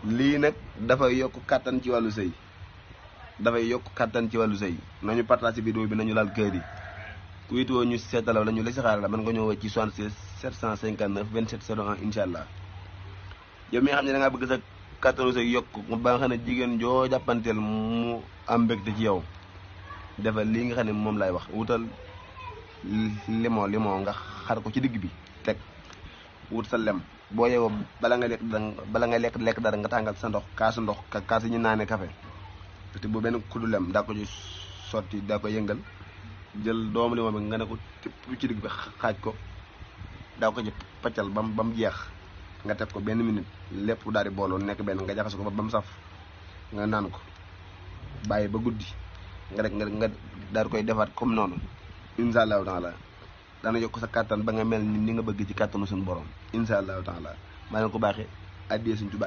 lii nag dafay yokk kàttan ci wàllu sëy nañu partage vidéo bi nañu laal kër yi ku itoo ñu seetalaw la ñu la si xaar la mën nga ñëw ci 76 759 27 01 incha allah yow mi nga xam ne da ngaa bëgg sa kàttanu sëy yokk ba nga xam ne jigéen joo jàppanteel mu am mbégte ci yow defal lii nga xam ne moom lay wax wutal limon nga xar ko ci digg bi teg wut sa lem boo yeewoo bala nga lekk dara nga tàngal sa ndox kaasu ndox kaas yi ñu naanee café te bu benn kuddu lem daa ko ci sotti daa ko yëngal jël doomu limon bi nga ne ko tipp ci digg bi xaaj ko daa ko ci paccal ba mu jeex nga teg ko benn minute lépp daal di booloo nekk benn nga jaxase ko ba mu saf nga naan ko bàyyi ba guddi nga daal di koy defaat comme noonu incha allahu taala dana yokk sa kàttan ba nga mel ni nga bëgg ci kàttanu suñu borom incha allahu taala maa leen ko baaxee addiyee suñ tubaay